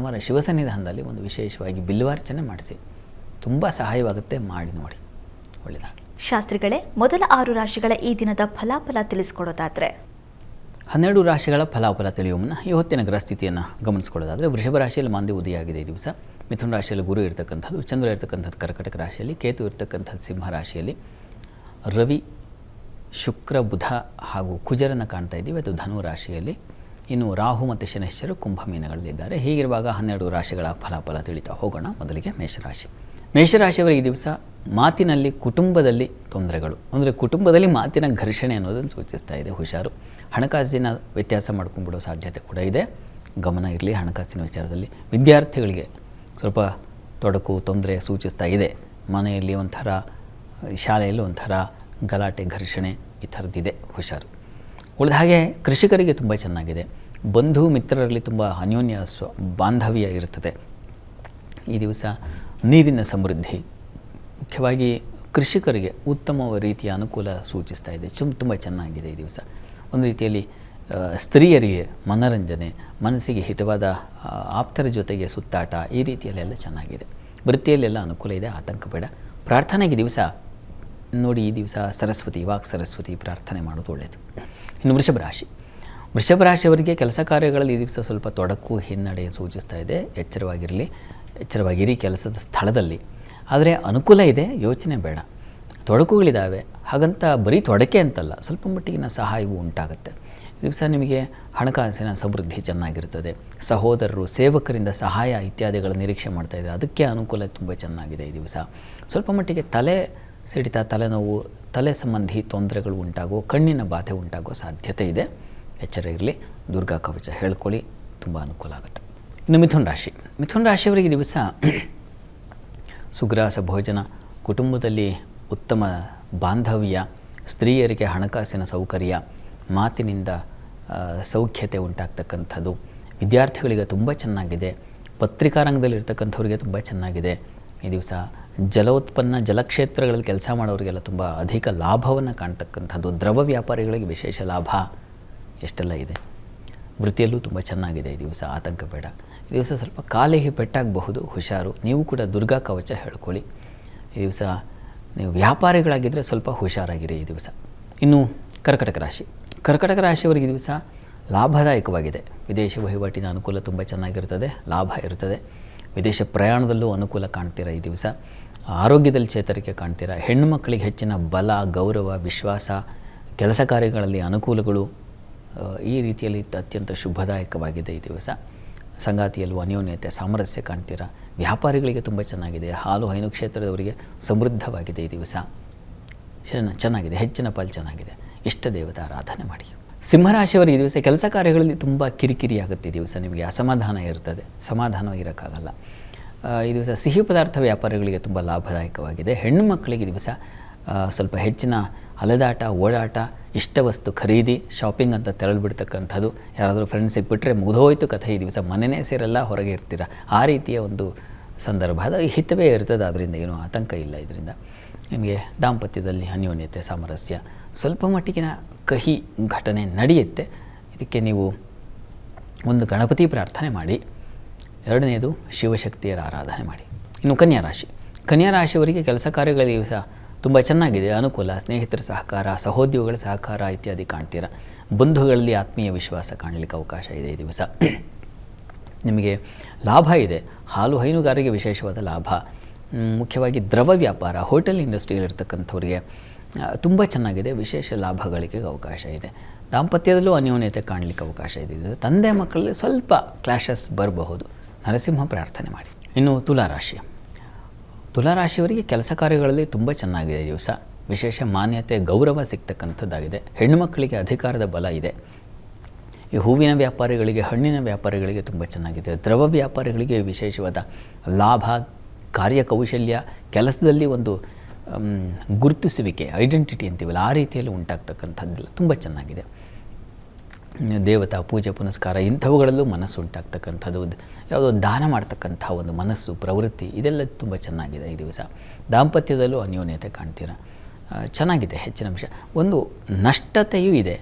B: ಶಿವಸನ್ನಿಧಾನದಲ್ಲಿ ಒಂದು ವಿಶೇಷವಾಗಿ ಬಿಲ್ವಾರ್ಚನೆ ಮಾಡಿಸಿ, ತುಂಬ ಸಹಾಯವಾಗುತ್ತೆ, ಮಾಡಿ ನೋಡಿ, ಒಳ್ಳೆಯದಾಗಲಿ.
A: ಶಾಸ್ತ್ರಿಗಳೇ, ಮೊದಲ 6 ರಾಶಿಗಳ ಈ ದಿನದ ಫಲಾಫಲ ತಿಳಿಸ್ಕೊಡೋದಾದರೆ?
B: 12 ರಾಶಿಗಳ ಫಲಾಫಲ ತಿಳಿಯುವ ಮುನ್ನ ಈ ಹೊತ್ತಿನ ಗ್ರಹಸ್ಥಿತಿಯನ್ನು ಗಮನಿಸ್ಕೊಳ್ಳೋದಾದರೆ, ವೃಷಭ ರಾಶಿಯಲ್ಲಿ ಮಾಂದ್ಯ ಉದಯ ಆಗಿದೆ ಈ ದಿವಸ. ಮಿಥುನ ರಾಶಿಯಲ್ಲಿ ಗುರು ಇರತಕ್ಕಂಥದ್ದು, ಚಂದ್ರ ಇರತಕ್ಕಂಥದ್ದು ಕರ್ಕಟಕ ರಾಶಿಯಲ್ಲಿ, ಕೇತು ಇರತಕ್ಕಂಥದ್ದು ಸಿಂಹ ರಾಶಿಯಲ್ಲಿ, ರವಿ ಶುಕ್ರ ಬುಧ ಹಾಗೂ ಕುಜರನ್ನು ಕಾಣ್ತಾ ಇದ್ದೀವಿ, ಅದು ಧನು ರಾಶಿಯಲ್ಲಿ. ಇನ್ನು ರಾಹು ಮತ್ತು ಶನೈಶ್ಚರು ಕುಂಭ ಮೀನಗಳಲ್ಲಿದ್ದಾರೆ. ಹೀಗಿರುವಾಗ 12 ರಾಶಿಗಳ ಫಲಾಫಲ ತಿಳಿತಾ ಹೋಗೋಣ. ಮೊದಲಿಗೆ ಮೇಷರಾಶಿ. ಮೇಷರಾಶಿಯವರ ಈ ದಿವಸ ಮಾತಿನಲ್ಲಿ, ಕುಟುಂಬದಲ್ಲಿ ತೊಂದರೆಗಳು, ಅಂದರೆ ಕುಟುಂಬದಲ್ಲಿ ಮಾತಿನ ಘರ್ಷಣೆ ಅನ್ನೋದನ್ನು ಸೂಚಿಸ್ತಾ ಇದೆ, ಹುಷಾರು. ಹಣಕಾಸಿನ ವ್ಯತ್ಯಾಸ ಮಾಡ್ಕೊಂಡ್ಬಿಡೋ ಸಾಧ್ಯತೆ ಕೂಡ ಇದೆ, ಗಮನ ಇರಲಿ ಹಣಕಾಸಿನ ವಿಚಾರದಲ್ಲಿ. ವಿದ್ಯಾರ್ಥಿಗಳಿಗೆ ಸ್ವಲ್ಪ ತೊಡಕು, ತೊಂದರೆ ಸೂಚಿಸ್ತಾ ಇದೆ. ಮನೆಯಲ್ಲಿ ಒಂಥರ, ಶಾಲೆಯಲ್ಲಿ ಒಂಥರ ಗಲಾಟೆ, ಘರ್ಷಣೆ ಈ ಥರದ್ದಿದೆ, ಹುಷಾರು. ಉಳಿದ ಹಾಗೆ ಕೃಷಿಕರಿಗೆ ತುಂಬ ಚೆನ್ನಾಗಿದೆ. ಬಂಧು ಮಿತ್ರರಲ್ಲಿ ತುಂಬ ಅನ್ಯೋನ್ಯ ಬಾಂಧವ್ಯ ಇರ್ತದೆ ಈ ದಿವಸ. ನೀರಿನ ಸಮೃದ್ಧಿ, ಮುಖ್ಯವಾಗಿ ಕೃಷಿಕರಿಗೆ ಉತ್ತಮ ರೀತಿಯ ಅನುಕೂಲ ಸೂಚಿಸ್ತಾ ಇದೆ, ತುಂಬ ಚೆನ್ನಾಗಿದೆ ಈ ದಿವಸ. ಒಂದು ರೀತಿಯಲ್ಲಿ ಸ್ತ್ರೀಯರಿಗೆ ಮನರಂಜನೆ, ಮನಸ್ಸಿಗೆ ಹಿತವಾದ ಆಪ್ತರ ಜೊತೆಗೆ ಸುತ್ತಾಟ, ಈ ರೀತಿಯಲ್ಲೆಲ್ಲ ಚೆನ್ನಾಗಿದೆ. ವೃತ್ತಿಯಲ್ಲೆಲ್ಲ ಅನುಕೂಲ ಇದೆ, ಆತಂಕ ಬೇಡ. ಪ್ರಾರ್ಥನೆಗೆ ದಿವಸ ನೋಡಿ, ಈ ದಿವಸ ಸರಸ್ವತಿ, ವಾಕ್ ಸರಸ್ವತಿ ಪ್ರಾರ್ಥನೆ ಮಾಡೋದು ಒಳ್ಳೆಯದು. ಇನ್ನು ವೃಷಭ ರಾಶಿ. ವೃಷಭ ರಾಶಿಯವರಿಗೆ ಕೆಲಸ ಕಾರ್ಯಗಳಲ್ಲಿ ಈ ದಿವಸ ಸ್ವಲ್ಪ ತೊಡಕು, ಹಿನ್ನಡೆ ಸೂಚಿಸ್ತಾ ಇದೆ. ಎಚ್ಚರವಾಗಿರಿ ಕೆಲಸದ ಸ್ಥಳದಲ್ಲಿ. ಆದರೆ ಅನುಕೂಲ ಇದೆ, ಯೋಚನೆ ಬೇಡ. ತೊಡಕುಗಳಿದ್ದಾವೆ, ಹಾಗಂತ ಬರೀ ತೊಡಕೆ ಅಂತಲ್ಲ, ಸ್ವಲ್ಪ ಮಟ್ಟಿಗಿನ ಸಹಾಯವೂ ಉಂಟಾಗುತ್ತೆ ಈ ದಿವಸ. ನಿಮಗೆ ಹಣಕಾಸಿನ ಸಮೃದ್ಧಿ ಚೆನ್ನಾಗಿರ್ತದೆ. ಸಹೋದರರು, ಸೇವಕರಿಂದ ಸಹಾಯ ಇತ್ಯಾದಿಗಳ ನಿರೀಕ್ಷೆ ಮಾಡ್ತಾಯಿದ್ದಾರೆ, ಅದಕ್ಕೆ ಅನುಕೂಲ ತುಂಬ ಚೆನ್ನಾಗಿದೆ ಈ ದಿವಸ. ಸ್ವಲ್ಪ ಮಟ್ಟಿಗೆ ತಲೆ ಸಿಡಿತ, ತಲೆನೋವು, ತಲೆ ಸಂಬಂಧಿ ತೊಂದರೆಗಳು ಉಂಟಾಗೋ, ಕಣ್ಣಿನ ಬಾಧೆ ಉಂಟಾಗೋ ಸಾಧ್ಯತೆ ಇದೆ, ಎಚ್ಚರ ಇರಲಿ. ದುರ್ಗಾ ಕವಚ ಹೇಳ್ಕೊಳ್ಳಿ, ತುಂಬ ಅನುಕೂಲ ಆಗುತ್ತೆ. ಇನ್ನು ಮಿಥುನ ರಾಶಿ. ಮಿಥುನ ರಾಶಿಯವರಿಗೆ ದಿವಸ ಸುಗ್ರಾಸ ಭೋಜನ, ಕುಟುಂಬದಲ್ಲಿ ಉತ್ತಮ ಬಾಂಧವ್ಯ, ಸ್ತ್ರೀಯರಿಗೆ ಹಣಕಾಸಿನ ಸೌಕರ್ಯ, ಮಾತಿನಿಂದ ಸೌಖ್ಯತೆ ಉಂಟಾಗ್ತಕ್ಕಂಥದ್ದು. ವಿದ್ಯಾರ್ಥಿಗಳಿಗೆ ತುಂಬ ಚೆನ್ನಾಗಿದೆ. ಪತ್ರಿಕಾ ರಂಗದಲ್ಲಿರ್ತಕ್ಕಂಥವ್ರಿಗೆ ತುಂಬ ಚೆನ್ನಾಗಿದೆ ಈ ದಿವಸ. ಜಲೋತ್ಪನ್ನ, ಜಲಕ್ಷೇತ್ರಗಳಲ್ಲಿ ಕೆಲಸ ಮಾಡೋರಿಗೆಲ್ಲ ತುಂಬ ಅಧಿಕ ಲಾಭವನ್ನು ಕಾಣ್ತಕ್ಕಂಥದ್ದು. ದ್ರವ ವ್ಯಾಪಾರಿಗಳಿಗೆ ವಿಶೇಷ ಲಾಭ ಎಷ್ಟೆಲ್ಲ ಇದೆ. ವೃತ್ತಿಯಲ್ಲೂ ತುಂಬ ಚೆನ್ನಾಗಿದೆ ಈ ದಿವಸ, ಆತಂಕ ಬೇಡ. ಈ ದಿವಸ ಸ್ವಲ್ಪ ಕಾಲಿಗೆ ಪೆಟ್ಟಾಗಬಹುದು, ಹುಷಾರು. ನೀವು ಕೂಡ ದುರ್ಗಾ ಕವಚ ಹೇಳ್ಕೊಳ್ಳಿ ಈ ದಿವಸ. ನೀವು ವ್ಯಾಪಾರಿಗಳಾಗಿದ್ದರೆ ಸ್ವಲ್ಪ ಹುಷಾರಾಗಿರಿ ಈ ದಿವಸ. ಇನ್ನು ಕರ್ಕಟಕ ರಾಶಿ. ಕರ್ಕಟಕ ರಾಶಿಯವರಿಗೆ ಈ ದಿವಸ ಲಾಭದಾಯಕವಾಗಿದೆ. ವಿದೇಶ ವಹಿವಾಟಿನ ಅನುಕೂಲ ತುಂಬ ಚೆನ್ನಾಗಿರ್ತದೆ, ಲಾಭ ಇರ್ತದೆ. ವಿದೇಶ ಪ್ರಯಾಣದಲ್ಲೂ ಅನುಕೂಲ ಕಾಣ್ತೀರಾ ಈ ದಿವಸ. ಆರೋಗ್ಯದಲ್ಲಿ ಚೇತರಿಕೆ ಕಾಣ್ತೀರಾ. ಹೆಣ್ಣು ಮಕ್ಕಳಿಗೆ ಹೆಚ್ಚಿನ ಬಲ, ಗೌರವ, ವಿಶ್ವಾಸ, ಕೆಲಸ ಕಾರ್ಯಗಳಲ್ಲಿ ಅನುಕೂಲಗಳು, ಈ ರೀತಿಯಲ್ಲಿ ಅತ್ಯಂತ ಶುಭದಾಯಕವಾಗಿದೆ ಈ ದಿವಸ. ಸಂಗಾತಿಯಲ್ಲೂ ಅನ್ಯೋನ್ಯತೆ, ಸಾಮರಸ್ಯ ಕಾಣ್ತೀರಾ. ವ್ಯಾಪಾರಿಗಳಿಗೆ ತುಂಬ ಚೆನ್ನಾಗಿದೆ. ಹಾಲು ಹೈನು ಕ್ಷೇತ್ರದವರಿಗೆ ಸಮೃದ್ಧವಾಗಿದೆ ಈ ದಿವಸ, ಚೆನ್ನಾಗಿದೆ. ಹೆಚ್ಚಿನ ಪಾಲು ಚೆನ್ನಾಗಿದೆ. ಇಷ್ಟ ದೇವತಾ ಆರಾಧನೆ ಮಾಡಿ. ಸಿಂಹರಾಶಿಯವರಿಗೆ ಈ ದಿವಸ ಕೆಲಸ ಕಾರ್ಯಗಳಲ್ಲಿ ತುಂಬ ಕಿರಿಕಿರಿ ಆಗುತ್ತೆ ಈ ದಿವಸ. ನಿಮಗೆ ಅಸಮಾಧಾನ ಇರ್ತದೆ, ಸಮಾಧಾನವಾಗಿರೋಕ್ಕಾಗಲ್ಲ ಈ ದಿವಸ. ಸಿಹಿ ಪದಾರ್ಥ ವ್ಯಾಪಾರಿಗಳಿಗೆ ತುಂಬ ಲಾಭದಾಯಕವಾಗಿದೆ. ಹೆಣ್ಣು ಮಕ್ಕಳಿಗೆ ದಿವಸ ಸ್ವಲ್ಪ ಹೆಚ್ಚಿನ ಅಲೆದಾಟ, ಓಡಾಟ, ಇಷ್ಟ ವಸ್ತು ಖರೀದಿ, ಶಾಪಿಂಗ್ ಅಂತ ತೆರಳಿಬಿಡ್ತಕ್ಕಂಥದ್ದು. ಯಾರಾದರೂ ಫ್ರೆಂಡ್ಸ್ ಸಿಕ್ಬಿಟ್ರೆ ಮುಗಿದೋಯ್ತು ಕಥೆ ಈ ದಿವಸ. ಮನೆಯೇ ಸೇರಲ್ಲ, ಹೊರಗೆ ಇರ್ತೀರ, ಆ ರೀತಿಯ ಒಂದು ಸಂದರ್ಭ. ಅದು ಹಿತವೇ ಇರ್ತದೆ, ಅದರಿಂದ ಏನೂ ಆತಂಕ ಇಲ್ಲ. ಇದರಿಂದ ನಿಮಗೆ ದಾಂಪತ್ಯದಲ್ಲಿ ಅನ್ಯೋನ್ಯತೆ, ಸಾಮರಸ್ಯ, ಸ್ವಲ್ಪ ಮಟ್ಟಿಗಿನ ಕಹಿ ಘಟನೆ ನಡೆಯುತ್ತೆ. ಇದಕ್ಕೆ ನೀವು ಒಂದು ಗಣಪತಿ ಪ್ರಾರ್ಥನೆ ಮಾಡಿ. ಎರಡನೇದು ಶಿವಶಕ್ತಿಯರ ಆರಾಧನೆ ಮಾಡಿ. ಇನ್ನು ಕನ್ಯಾ ರಾಶಿ. ಕನ್ಯಾ ರಾಶಿಯವರಿಗೆ ಕೆಲಸ ಕಾರ್ಯಗಳ ದಿವಸ ತುಂಬ ಚೆನ್ನಾಗಿದೆ, ಅನುಕೂಲ, ಸ್ನೇಹಿತರ ಸಹಕಾರ, ಸಹೋದ್ಯೋಗಿಗಳ ಸಹಕಾರ ಇತ್ಯಾದಿ ಕಾಣ್ತೀರ. ಬಂಧುಗಳಲ್ಲಿ ಆತ್ಮೀಯ ವಿಶ್ವಾಸ ಕಾಣಲಿಕ್ಕೆ ಅವಕಾಶ ಇದೆ ಈ ದಿವಸ. ನಿಮಗೆ ಲಾಭ ಇದೆ, ಹಾಲು ಹೈನುಗಾರರಿಗೆ ವಿಶೇಷವಾದ ಲಾಭ, ಮುಖ್ಯವಾಗಿ ದ್ರವ ವ್ಯಾಪಾರ, ಹೋಟೆಲ್ ಇಂಡಸ್ಟ್ರಿಯಲ್ಲಿರ್ತಕ್ಕಂಥವ್ರಿಗೆ ತುಂಬ ಚೆನ್ನಾಗಿದೆ, ವಿಶೇಷ ಲಾಭ ಗಳಿಕೆಗೆ ಅವಕಾಶ ಇದೆ. ದಾಂಪತ್ಯದಲ್ಲೂ ಅನ್ಯೋನ್ಯತೆ ಕಾಣಲಿಕ್ಕೆ ಅವಕಾಶ ಇದೆ. ತಂದೆ ಮಕ್ಕಳಲ್ಲಿ ಸ್ವಲ್ಪ ಕ್ಲಾಶಸ್ ಬರಬಹುದು, ನರಸಿಂಹ ಪ್ರಾರ್ಥನೆ ಮಾಡಿ. ಇನ್ನು ತುಲಾರಾಶಿಯವರಿಗೆ ಕೆಲಸ ಕಾರ್ಯಗಳಲ್ಲಿ ತುಂಬ ಚೆನ್ನಾಗಿದೆ ಈ ದಿವಸ, ವಿಶೇಷ ಮಾನ್ಯತೆ ಗೌರವ ಸಿಗ್ತಕ್ಕಂಥದ್ದಾಗಿದೆ. ಹೆಣ್ಣುಮಕ್ಕಳಿಗೆ ಅಧಿಕಾರದ ಬಲ ಇದೆ. ಈ ಹೂವಿನ ವ್ಯಾಪಾರಿಗಳಿಗೆ, ಹಣ್ಣಿನ ವ್ಯಾಪಾರಿಗಳಿಗೆ ತುಂಬ ಚೆನ್ನಾಗಿದೆ. ದ್ರವ ವ್ಯಾಪಾರಿಗಳಿಗೆ ವಿಶೇಷವಾದ ಲಾಭ, ಕಾರ್ಯಕೌಶಲ್ಯ, ಕೆಲಸದಲ್ಲಿ ಒಂದು ಗುರುತಿಸುವಿಕೆ, ಐಡೆಂಟಿಟಿ ಅಂತೀವಲ್ಲ, ಆ ರೀತಿಯಲ್ಲಿ ಉಂಟಾಗ್ತಕ್ಕಂಥದ್ದೆಲ್ಲ ತುಂಬ ಚೆನ್ನಾಗಿದೆ. ದೇವತಾ ಪೂಜೆ ಪುನಸ್ಕಾರ ಇಂಥವುಗಳಲ್ಲೂ ಮನಸ್ಸು ಉಂಟಾಗ್ತಕ್ಕಂಥದ್ದು, ಯಾವುದೋ ದಾನ ಮಾಡ್ತಕ್ಕಂಥ ಒಂದು ಮನಸ್ಸು, ಪ್ರವೃತ್ತಿ, ಇದೆಲ್ಲ ತುಂಬ ಚೆನ್ನಾಗಿದೆ ಈ ದಿವಸ. ದಾಂಪತ್ಯದಲ್ಲೂ ಅನ್ಯೋನ್ಯತೆ ಕಾಣ್ತೀರ, ಚೆನ್ನಾಗಿದೆ. ಹೆಚ್ಚಿನ ಅಂಶ ಒಂದು ನಷ್ಟತೆಯೂ ಇದೆ,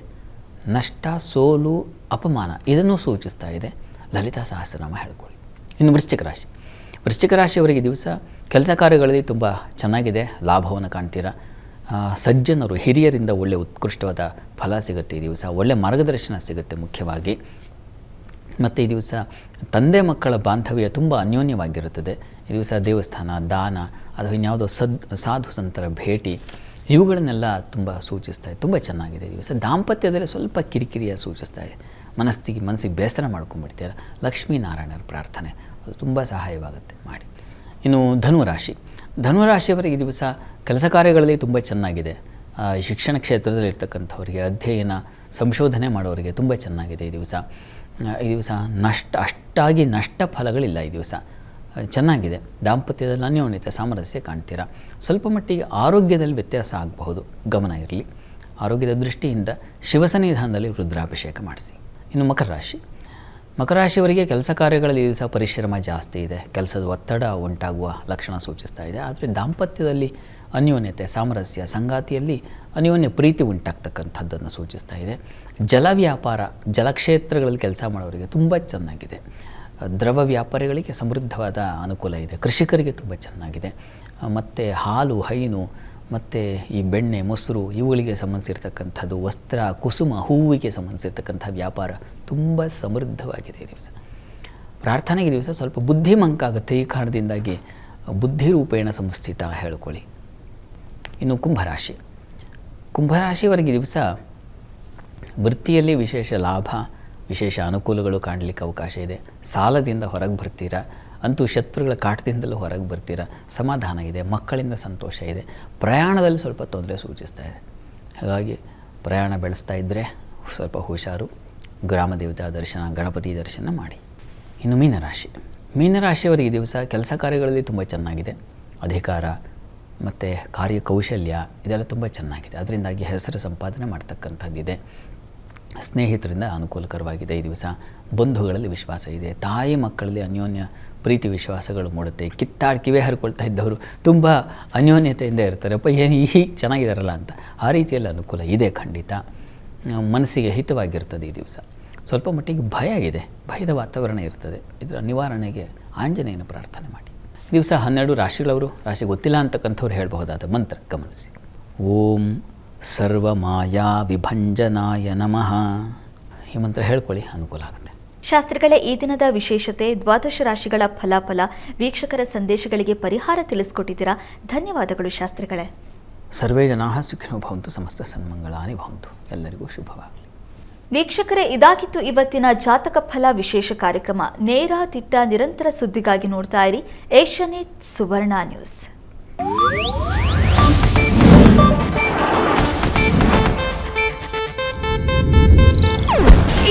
B: ನಷ್ಟ, ಸೋಲು, ಅಪಮಾನ ಇದನ್ನು ಸೂಚಿಸ್ತಾ ಇದೆ. ಲಲಿತಾ ಸಹಸ್ರನಾಮ ಹೇಳ್ಕೊಳ್ಳಿ. ಇನ್ನು ವೃಶ್ಚಿಕ ರಾಶಿಯವರಿಗೆ ದಿವಸ ಕೆಲಸ ಕಾರ್ಯಗಳಲ್ಲಿ ತುಂಬ ಚೆನ್ನಾಗಿದೆ, ಲಾಭವನ್ನು ಕಾಣ್ತೀರ. ಸಜ್ಜನರು, ಹಿರಿಯರಿಂದ ಒಳ್ಳೆಯ ಉತ್ಕೃಷ್ಟವಾದ ಫಲ ಸಿಗುತ್ತೆ ಈ ದಿವಸ, ಒಳ್ಳೆಯ ಮಾರ್ಗದರ್ಶನ ಸಿಗುತ್ತೆ ಮುಖ್ಯವಾಗಿ. ಮತ್ತು ಈ ದಿವಸ ತಂದೆ ಮಕ್ಕಳ ಬಾಂಧವ್ಯ ತುಂಬ ಅನ್ಯೋನ್ಯವಾಗಿರುತ್ತದೆ. ಈ ದಿವಸ ದೇವಸ್ಥಾನ, ದಾನ ಅಥವಾ ಇನ್ಯಾವುದೋ ಸಾಧು ಸಂತರ ಭೇಟಿ, ಇವುಗಳನ್ನೆಲ್ಲ ತುಂಬ ಸೂಚಿಸ್ತಾ ಇದೆ, ತುಂಬ ಚೆನ್ನಾಗಿದೆ ಈ ದಿವಸ. ದಾಂಪತ್ಯದಲ್ಲಿ ಸ್ವಲ್ಪ ಕಿರಿಕಿರಿಯ ಸೂಚಿಸ್ತಾ ಇದೆ, ಮನಸ್ಸಿಗೆ ಬೇಸರ ಮಾಡ್ಕೊಂಡ್ಬಿಡ್ತೀರ. ಲಕ್ಷ್ಮೀನಾರಾಯಣರ ಪ್ರಾರ್ಥನೆ ಅದು ತುಂಬ ಸಹಾಯವಾಗುತ್ತೆ, ಮಾಡಿ. ಇನ್ನು ಧನುರಾಶಿಯವರಿಗೆ ಈ ದಿವಸ ಕೆಲಸ ಕಾರ್ಯಗಳಲ್ಲಿ ತುಂಬ ಚೆನ್ನಾಗಿದೆ. ಶಿಕ್ಷಣ ಕ್ಷೇತ್ರದಲ್ಲಿ ಇರ್ತಕ್ಕಂಥವರಿಗೆ, ಅಧ್ಯಯನ ಸಂಶೋಧನೆ ಮಾಡೋರಿಗೆ ತುಂಬ ಚೆನ್ನಾಗಿದೆ ಈ ದಿವಸ. ಅಷ್ಟಾಗಿ ನಷ್ಟ ಫಲಗಳಿಲ್ಲ ಈ ದಿವಸ, ಚೆನ್ನಾಗಿದೆ. ದಾಂಪತ್ಯದಲ್ಲಿ ಅನ್ಯೋನ್ಯತೆ, ಸಾಮರಸ್ಯ ಕಾಣ್ತೀರ. ಸ್ವಲ್ಪ ಮಟ್ಟಿಗೆ ಆರೋಗ್ಯದಲ್ಲಿ ವ್ಯತ್ಯಾಸ ಆಗಬಹುದು, ಗಮನ ಇರಲಿ. ಆರೋಗ್ಯದ ದೃಷ್ಟಿಯಿಂದ ಶಿವಸನ್ನಿಧಾನದಲ್ಲಿ ರುದ್ರಾಭಿಷೇಕ ಮಾಡಿಸಿ. ಇನ್ನು ಮಕರ ರಾಶಿಯವರಿಗೆ ಕೆಲಸ ಕಾರ್ಯಗಳಲ್ಲಿ ಈ ದಿವಸ ಪರಿಶ್ರಮ ಜಾಸ್ತಿ ಇದೆ, ಕೆಲಸದ ಒತ್ತಡ ಉಂಟಾಗುವ ಲಕ್ಷಣ ಸೂಚಿಸ್ತಾ ಇದೆ. ಆದರೆ ದಾಂಪತ್ಯದಲ್ಲಿ ಅನ್ಯೋನ್ಯತೆ, ಸಾಮರಸ್ಯ, ಸಂಗಾತಿಯಲ್ಲಿ ಅನ್ಯೋನ್ಯ ಪ್ರೀತಿ ಉಂಟಾಗ್ತಕ್ಕಂಥದ್ದನ್ನು ಸೂಚಿಸ್ತಾ ಇದೆ. ಜಲ ವ್ಯಾಪಾರ, ಜಲಕ್ಷೇತ್ರಗಳಲ್ಲಿ ಕೆಲಸ ಮಾಡೋರಿಗೆ ತುಂಬ ಚೆನ್ನಾಗಿದೆ. ದ್ರವ ವ್ಯಾಪಾರಿಗಳಿಗೆ ಸಮೃದ್ಧವಾದ ಅನುಕೂಲ ಇದೆ. ಕೃಷಿಕರಿಗೆ ತುಂಬ ಚೆನ್ನಾಗಿದೆ. ಮತ್ತು ಹಾಲು, ಹೈನು ಮತ್ತು ಈ ಬೆಣ್ಣೆ, ಮೊಸರು ಇವುಗಳಿಗೆ ಸಂಬಂಧಿಸಿರ್ತಕ್ಕಂಥದ್ದು, ವಸ್ತ್ರ, ಕುಸುಮ, ಹೂವಿಗೆ ಸಂಬಂಧಿಸಿರ್ತಕ್ಕಂಥ ವ್ಯಾಪಾರ ತುಂಬ ಸಮೃದ್ಧವಾಗಿದೆ ಈ ದಿವಸ. ಪ್ರಾರ್ಥನೆಗೆ ದಿವಸ ಸ್ವಲ್ಪ ಬುದ್ಧಿಮಂಕಾಗುತ್ತೆ, ಈ ಕಾರಣದಿಂದಾಗಿ ಬುದ್ಧಿರೂಪೇಣ ಸಂಸ್ಥಿತ ಹೇಳ್ಕೊಳ್ಳಿ. ಇನ್ನು ಕುಂಭರಾಶಿಯವರೆಗೆ ದಿವಸ ವೃತ್ತಿಯಲ್ಲಿ ವಿಶೇಷ ಲಾಭ, ವಿಶೇಷ ಅನುಕೂಲಗಳು ಕಾಣಲಿಕ್ಕೆ ಅವಕಾಶ ಇದೆ. ಸಾಲದಿಂದ ಹೊರಗೆ ಬರ್ತೀರಾ, ಅಂತೂ ಶತ್ರುಗಳ ಕಾಟದಿಂದಲೂ ಹೊರಗೆ ಬರ್ತೀರ. ಸಮಾಧಾನ ಇದೆ, ಮಕ್ಕಳಿಂದ ಸಂತೋಷ ಇದೆ. ಪ್ರಯಾಣದಲ್ಲಿ ಸ್ವಲ್ಪ ತೊಂದರೆ ಸೂಚಿಸ್ತಾ ಇದೆ, ಹಾಗಾಗಿ ಪ್ರಯಾಣ ಬೆಳೆಸ್ತಾ ಇದ್ದರೆ ಸ್ವಲ್ಪ ಹುಷಾರು. ಗ್ರಾಮ ದೇವತಾ ದರ್ಶನ, ಗಣಪತಿ ದರ್ಶನ ಮಾಡಿ. ಇನ್ನು ಮೀನರಾಶಿಯವರಿಗೆ ಈ ದಿವಸ ಕೆಲಸ ಕಾರ್ಯಗಳಲ್ಲಿ ತುಂಬ ಚೆನ್ನಾಗಿದೆ. ಅಧಿಕಾರ ಮತ್ತು ಕಾರ್ಯಕೌಶಲ್ಯ ಇದೆಲ್ಲ ತುಂಬ ಚೆನ್ನಾಗಿದೆ, ಅದರಿಂದಾಗಿ ಹೆಸರು ಸಂಪಾದನೆ ಮಾಡ್ತಕ್ಕಂಥದ್ದಿದೆ. ಸ್ನೇಹಿತರಿಂದ ಅನುಕೂಲಕರವಾಗಿದೆ ಈ ದಿವಸ. ಬಂಧುಗಳಲ್ಲಿ ವಿಶ್ವಾಸ ಇದೆ. ತಾಯಿ ಮಕ್ಕಳಲ್ಲಿ ಅನ್ಯೋನ್ಯ ಪ್ರೀತಿ ವಿಶ್ವಾಸಗಳು ಮೂಡುತ್ತೆ. ಕಿವೆ ಹರ್ಕೊಳ್ತಾ ಇದ್ದವರು ತುಂಬ ಅನ್ಯೋನ್ಯತೆಯಿಂದ ಇರ್ತಾರೆ, ಅಪ್ಪ ಏನು ಹೀಗೆ ಚೆನ್ನಾಗಿದ್ದಾರಲ್ಲ ಅಂತ. ಆ ರೀತಿಯಲ್ಲಿ ಅನುಕೂಲ ಇದೆ ಖಂಡಿತ. ಮನಸ್ಸಿಗೆ ಹಿತವಾಗಿರ್ತದೆ ಈ ದಿವಸ. ಸ್ವಲ್ಪ ಮಟ್ಟಿಗೆ ಭಯ ಇದೆ, ಭಯದ ವಾತಾವರಣ ಇರ್ತದೆ. ಇದರ ನಿವಾರಣೆಗೆ ಆಂಜನೇಯನ ಪ್ರಾರ್ಥನೆ ಮಾಡಿ. ಈ ದಿವಸ 12 ರಾಶಿಗಳವರು, ರಾಶಿ ಗೊತ್ತಿಲ್ಲ ಅಂತಕ್ಕಂಥವ್ರು ಹೇಳಬಹುದಾದ ಮಂತ್ರ ಗಮನಿಸಿ. ಓಂ ಸರ್ವಮಾಯಾ ವಿಭಂಜನಾಯ ನಮಃ. ಈ ಮಂತ್ರ ಹೇಳ್ಕೊಳ್ಳಿ, ಅನುಕೂಲ ಆಗುತ್ತೆ.
A: ಶಾಸ್ತ್ರಿಗಳೇ, ಈ ದಿನದ ವಿಶೇಷತೆ, ದ್ವಾದಶ ರಾಶಿಗಳ ಫಲಾಫಲ, ವೀಕ್ಷಕರ ಸಂದೇಶಗಳಿಗೆ ಪರಿಹಾರ ತಿಳಿಸ್ಕೊಟ್ಟಿದ್ದೀರಾ. ಧನ್ಯವಾದಗಳು ಶಾಸ್ತ್ರಿಗಳೇ.
B: ಸರ್ವೇ ಜನಾಃ ಸುಖಿನೋ ಭವಂತು, ಸಮಸ್ತ ಸನ್ಮಂಗಳಾನಿ ಭವಂತು. ಎಲ್ಲರಿಗೂ ಶುಭವಾಗಲಿ.
A: ವೀಕ್ಷಕರೇ, ಇದಾಗಿತ್ತು ಇವತ್ತಿನ ಜಾತಕ ಫಲ ವಿಶೇಷ ಕಾರ್ಯಕ್ರಮ. ನೇರ, ದಿಟ್ಟ, ನಿರಂತರ ಸುದ್ದಿಗಾಗಿ ನೋಡ್ತಾ ಇರಿ ಏಷ್ಯಾನೆಟ್ ಸುವರ್ಣ ನ್ಯೂಸ್.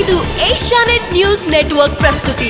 C: ಇದು ಏಷ್ಯಾನೆಟ್ ನ್ಯೂಸ್ ನೆಟ್ವರ್ಕ್ ಪ್ರಸ್ತುತಿ.